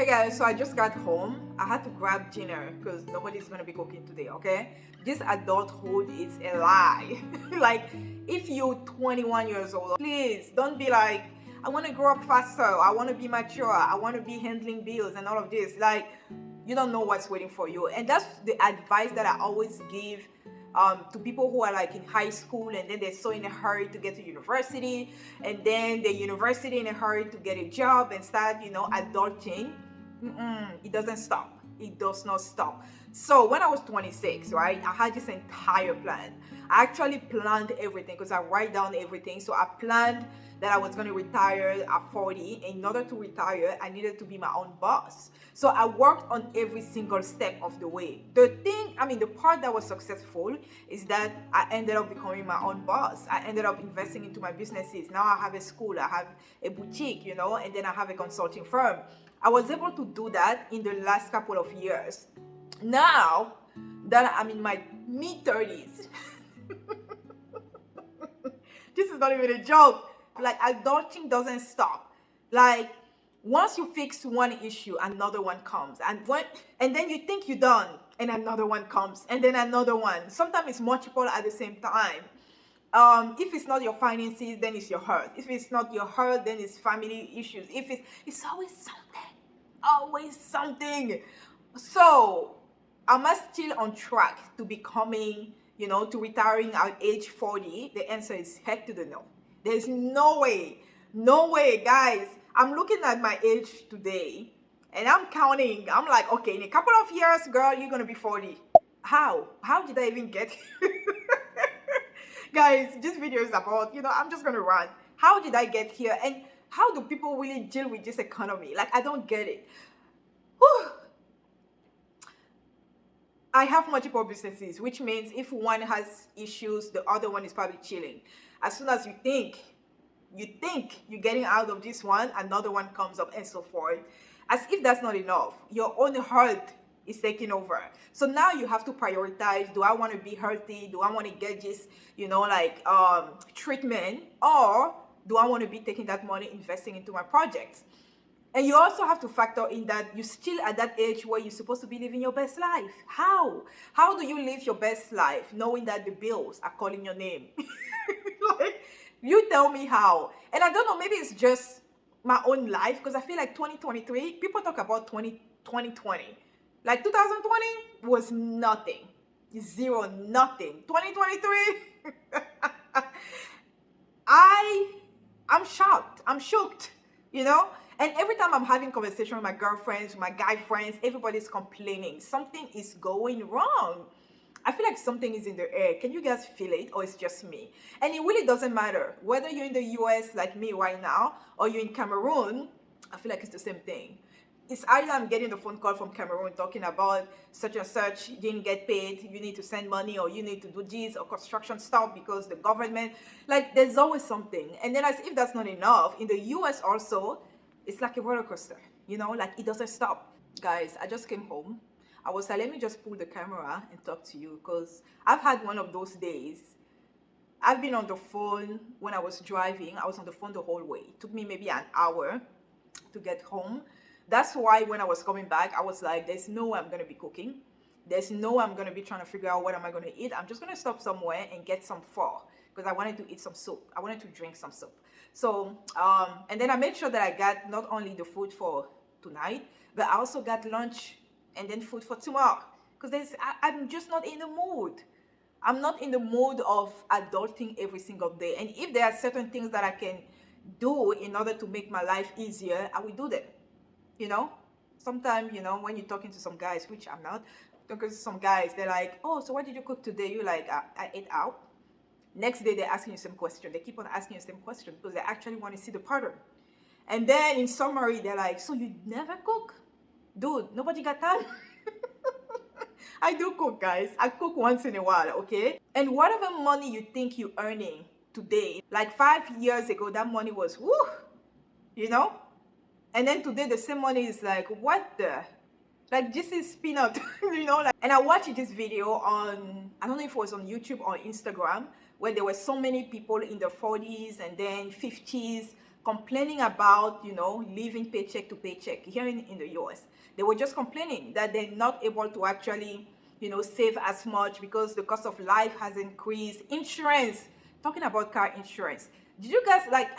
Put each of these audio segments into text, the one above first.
Hey guys, so I just got home. I had to grab dinner because nobody's gonna be cooking today, okay? This adulthood is a lie. Like, if you're 21 years old, please don't be like, I wanna grow up faster, I wanna be mature, I wanna be handling bills and all of this. Like, you don't know what's waiting for you. And that's the advice that I always give to people who are like in high school and then they're so in a hurry to get to university, and then the university in a hurry to get a job and start, adulting. It doesn't stop. It does not stop. So when I was 26, right, I had this entire plan. I actually planned everything because I write down everything. So I planned that I was going to retire at 40. In order to retire, I needed to be my own boss. So I worked on every single step of the way. The part that was successful is that I ended up becoming my own boss. I ended up investing into my businesses. Now I have a school, I have a boutique, and then I have a consulting firm. I was able to do that in the last couple of years. Now that I'm in my mid 30s, this is not even a joke. Like, adulting doesn't stop. Like, once you fix one issue, another one comes, and then you think you're done, and another one comes, and then another one. Sometimes it's multiple at the same time. If it's not your finances, then it's your health. If it's not your health, then it's family issues. If it's always something. So, am I still on track to becoming, to retiring at age 40? The answer is heck to the no. There's no way, guys. I'm looking at my age today and I'm counting. I'm like, okay, in a couple of years, girl, you're gonna be 40. How did I even get here? Guys, this video is about, I'm just gonna run. How did I get here? And how do people really deal with this economy? Like, I don't get it. Whew. I have multiple businesses, which means if one has issues, the other one is probably chilling. As soon as you think you're getting out of this one, another one comes up and so forth. As if that's not enough, your own health is taking over. So now you have to prioritize, do I want to be healthy? Do I want to get this, treatment? Or do I want to be taking that money, investing into my projects? And you also have to factor in that you're still at that age where you're supposed to be living your best life. How? How do you live your best life knowing that the bills are calling your name? Like, you tell me how. And I don't know, maybe it's just my own life, because I feel like 2023, people talk about 2020. Like 2020 was nothing. Zero, nothing. 2023, I'm shocked. I'm shocked, And every time I'm having conversation with my girlfriends, my guy friends, everybody's complaining. Something is going wrong. I feel like something is in the air. Can you guys feel it, or it's just me? And it really doesn't matter whether you're in the US like me right now or you're in Cameroon. I feel like it's the same thing. It's either I'm getting the phone call from Cameroon talking about such and such, you didn't get paid, you need to send money, or you need to do this, or construction stop because the government, like, there's always something. And then as if that's not enough, in the US also, it's like a roller coaster, like it doesn't stop. Guys, I just came home. I was like, let me just pull the camera and talk to you, because I've had one of those days. I've been on the phone when I was driving. I was on the phone the whole way. It took me maybe an hour to get home. That's why when I was coming back, I was like, there's no way I'm going to be cooking. There's no way I'm going to be trying to figure out what am I going to eat. I'm just going to stop somewhere and get some pho, because I wanted to eat some soup. I wanted to drink some soup. So, and then I made sure that I got not only the food for tonight, but I also got lunch and then food for tomorrow, because I'm just not in the mood. I'm not in the mood of adulting every single day. And if there are certain things that I can do in order to make my life easier, I will do them. Sometimes, when you're talking to some guys, which I'm not, talking to some guys, they're like, oh, so what did you cook today? You're like, I ate out. Next day, they're asking you the same question. They keep on asking you the same question because they actually want to see the pattern. And then in summary, they're like, so you never cook? Dude, nobody got time. I do cook, guys. I cook once in a while, okay? And whatever money you think you're earning today, like 5 years ago, that money was, woo, And then today, the same money is like, what the? Like, this is peanut, And I watched this video on, I don't know if it was on YouTube or Instagram, where there were so many people in their 40s and then 50s complaining about, living paycheck to paycheck here in the US. They were just complaining that they're not able to actually, save as much because the cost of life has increased. Insurance, talking about car insurance. Did you guys like,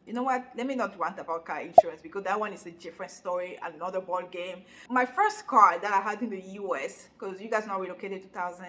you know what? Let me not rant about car insurance because that one is a different story, another ball game. My first car that I had in the US, because you guys know I relocated 2000,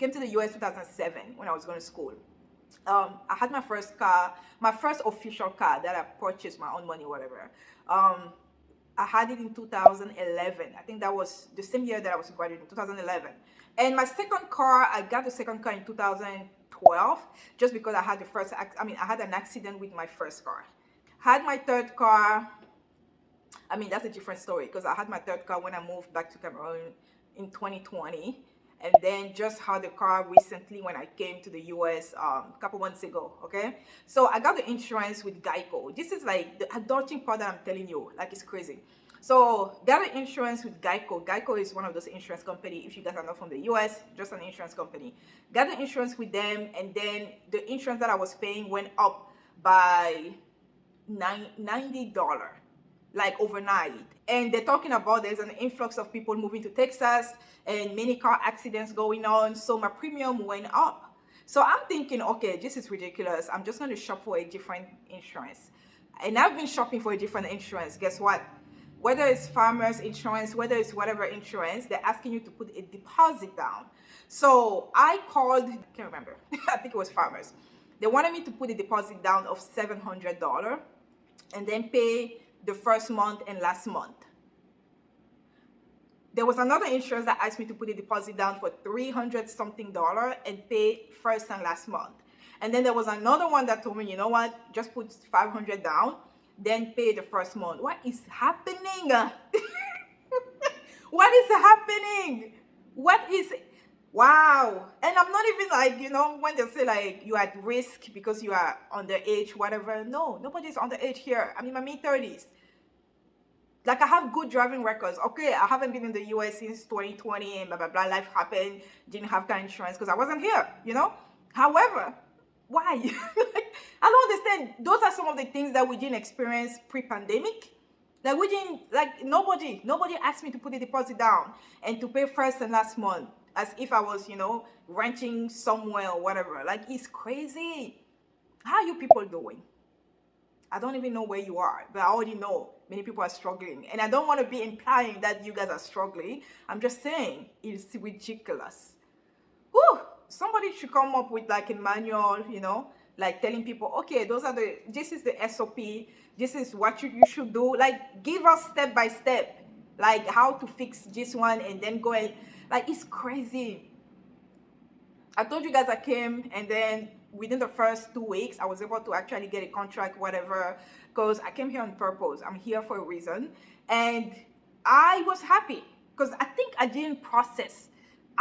came to the US 2007 when I was going to school. I had my first car, my first official car that I purchased my own money, whatever. I had it in 2011. I think that was the same year that I was graduating, 2011. And my second car, I got the second car in 2012, just because I had I had an accident with my first car. Had my third car, that's a different story because I had my third car when I moved back to Cameroon in 2020. And then just had the car recently when I came to the US a couple months ago, okay? So I got the insurance with Geico. This is like the adulting part that I'm telling you, like it's crazy. So got the insurance with Geico. Geico is one of those insurance company. If you guys are not from the US, just an insurance company. Got the insurance with them, and then the insurance that I was paying went up by $90, like overnight. And they're talking about there's an influx of people moving to Texas and many car accidents going on, so my premium went up. So I'm thinking, okay, this is ridiculous. I'm just going to shop for a different insurance. And I've been shopping for a different insurance. Guess what? Whether it's farmers insurance, whether it's whatever insurance, they're asking you to put a deposit down. So I called, I can't remember, I think it was farmers. They wanted me to put a deposit down of $700 and then pay the first month and last month. There was another insurance that asked me to put a deposit down for $300 something and pay first and last month. And then there was another one that told me, you know what, just put $500 down, then pay the first month. What is happening? What is happening? What is it? Wow. And I'm not even like, when they say like you're at risk because you are underage, whatever. No, nobody's underage here. I'm in my mid-30s. Like I have good driving records. Okay, I haven't been in the US since 2020 and blah, blah, blah. Life happened. Didn't have car insurance because I wasn't here. However, why? Like, I don't understand. Those are some of the things that we didn't experience pre-pandemic. Like we didn't, like nobody asked me to put a deposit down and to pay first and last month as if I was, renting somewhere or whatever. Like it's crazy. How are you people doing? I don't even know where you are, but I already know many people are struggling. And I don't want to be implying that you guys are struggling. I'm just saying it's ridiculous. Whew, somebody should come up with like a manual, like telling people, okay, this is the SOP. This is what you should do. Like give us step by step, like how to fix this one and then go and, like it's crazy. I told you guys I came and then within the first 2 weeks, I was able to actually get a contract, whatever, because I came here on purpose. I'm here for a reason. And I was happy because I think I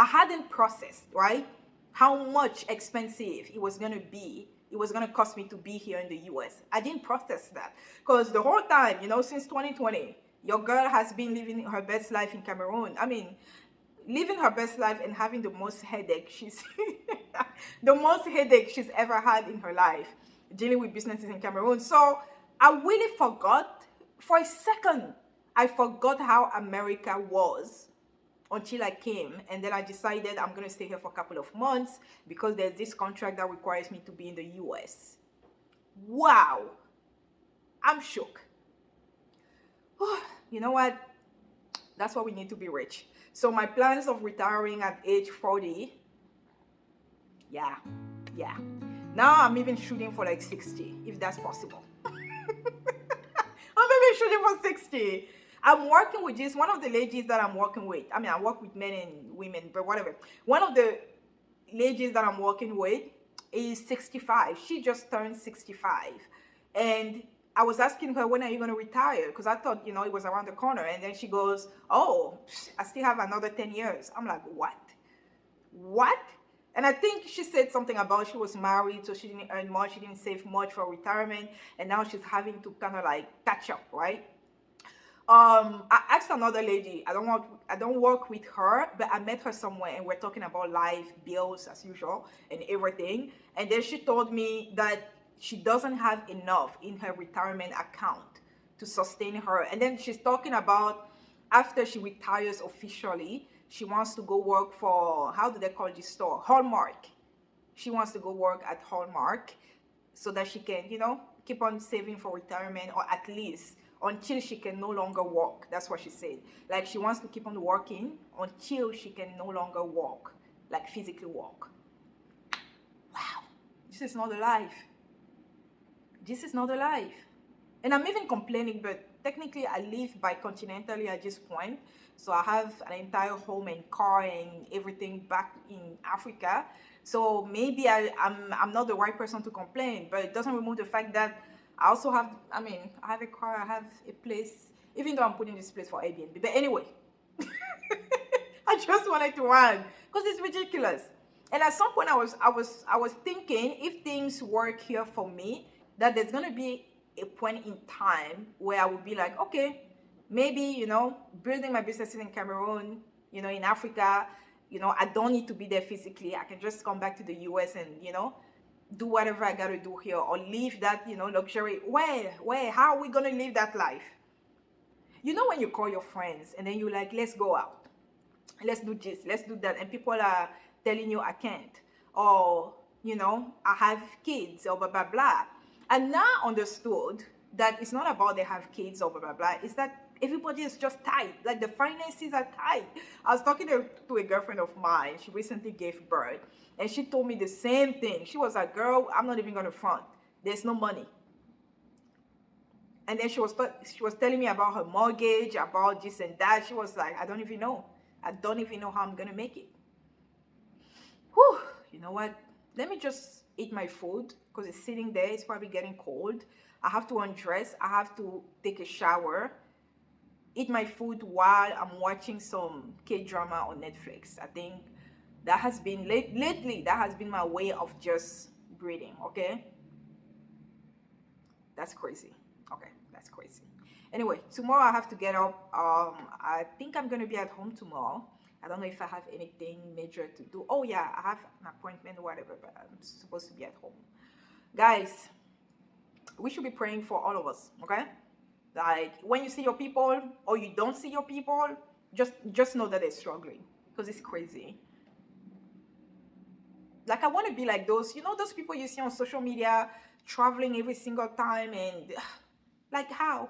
hadn't processed, right? How much expensive it was going to be. It was going to cost me to be here in the US. I didn't process that because the whole time, since 2020, your girl has been living her best life in Cameroon. Living her best life and having the most headache she's ever had in her life, dealing with businesses in Cameroon. So I really forgot for a second. I forgot how America was until I came, and then I decided I'm gonna stay here for a couple of months because there's this contract that requires me to be in the US. Wow, I'm shook. You know what? That's why we need to be rich. So my plans of retiring at age 40, yeah. Now I'm even shooting for like 60, if that's possible. I'm even shooting for 60. I'm working with one of the ladies that I'm working with. I work with men and women, but whatever. One of the ladies that I'm working with is 65. She just turned 65. And I was asking her, when are you going to retire? Because I thought, it was around the corner. And then she goes, oh, I still have another 10 years. I'm like, what? What? And I think she said something about she was married, so she didn't earn much. She didn't save much for retirement. And now she's having to kind of like catch up, right? I asked another lady, I don't work with her, but I met her somewhere and we're talking about life, bills as usual and everything. And then she told me that she doesn't have enough in her retirement account to sustain her. And then she's talking about after she retires officially, she wants to go work for, how do they call this store? Hallmark. She wants to go work at Hallmark so that she can, keep on saving for retirement, or at least until she can no longer walk. That's what she said. Like, she wants to keep on working until she can no longer walk, like physically walk. Wow, this is not a life. This is not a life. And I'm even complaining, but technically I live by continentally at this point. So I have an entire home and car and everything back in Africa. So maybe I'm not the right person to complain, but it doesn't remove the fact that I also have, I have a car, I have a place, even though I'm putting this place for Airbnb. But anyway, I just wanted to run because it's ridiculous. And at some point I was thinking, if things work here for me, that there's gonna be a point in time where I would be like, okay, maybe, building my businesses in Cameroon, in Africa, I don't need to be there physically. I can just come back to the US and, do whatever I gotta do here, or live that, luxury. Where, how are we gonna live that life? When you call your friends and then you're like, let's go out, let's do this, let's do that, and people are telling you I can't, or, I have kids, or blah, blah, blah. And now understood that it's not about they have kids or blah, blah, blah. It's that everybody is just tight. Like, the finances are tight. I was talking to a girlfriend of mine. She recently gave birth. And she told me the same thing. She was like, girl, I'm not even going to front. There's no money. And then she was telling me about her mortgage, about this and that. She was like, I don't even know. I don't even know how I'm going to make it. Whew. You know what? Let me just eat my food, because it's sitting there. It's probably getting cold. I have to undress. I have to take a shower, eat my food while I'm watching some K-drama on Netflix. I think that has been lately, that has been my way of just breathing. Okay, that's crazy. Okay, that's crazy. Anyway, tomorrow I have to get up. I think I'm gonna be at home tomorrow. I don't know if I have anything major to do. Oh yeah, I have an appointment or whatever, but I'm supposed to be at home. Guys, we should be praying for all of us, okay? Like, when you see your people or you don't see your people, just know that they're struggling, because it's crazy. Like, I want to be like those, those people you see on social media traveling every single time, and like, how?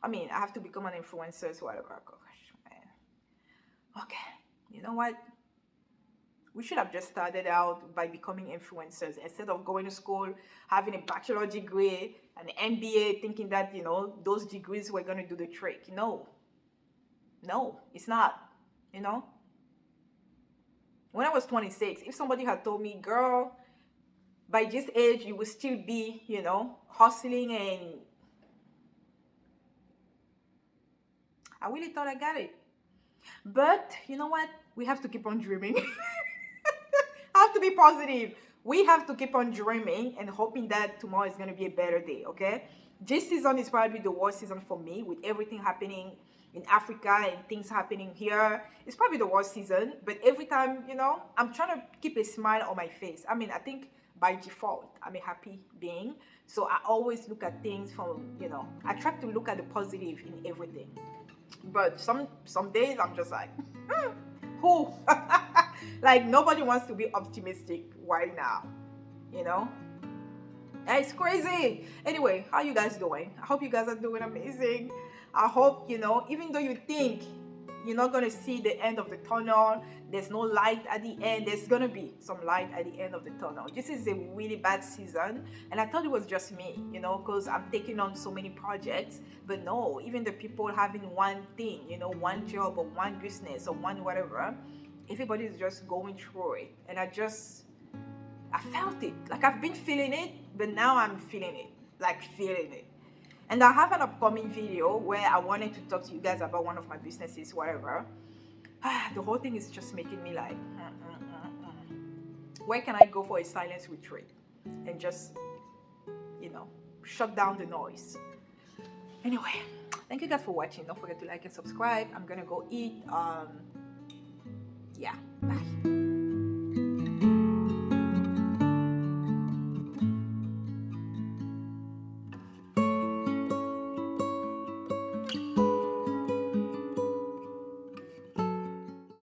I have to become an influencer, so whatever. Gosh, man. Okay, you know what? We should have just started out by becoming influencers instead of going to school, having a bachelor degree, an MBA, thinking that, those degrees were going to do the trick. No, it's not, When I was 26, if somebody had told me, girl, by this age, you will still be, hustling, and I really thought I got it. But you know what? We have to keep on dreaming. Have to be positive. We have to keep on dreaming and hoping that tomorrow is going to be a better day, okay? This season is probably the worst season for me, with everything happening in Africa and things happening here. It's probably the worst season, but every time, I'm trying to keep a smile on my face. I think by default, I'm a happy being. So I always look at things from, I try to look at the positive in everything. But some days I'm just like, who? Like, nobody wants to be optimistic right now, It's crazy. Anyway, how you guys doing? I hope you guys are doing amazing. I hope, even though you think you're not going to see the end of the tunnel, there's no light at the end, there's going to be some light at the end of the tunnel. This is a really bad season, and I thought it was just me, because I'm taking on so many projects. But no, even the people having one thing, one job or one business or one whatever, everybody is just going through it. And I felt it. Like, I've been feeling it, but now I'm feeling it. Like, feeling it. And I have an upcoming video where I wanted to talk to you guys about one of my businesses, whatever. The whole thing is just making me like, where can I go for a silence retreat and just, shut down the noise? Anyway, thank you guys for watching. Don't forget to like and subscribe. I'm gonna go eat. Yeah, bye.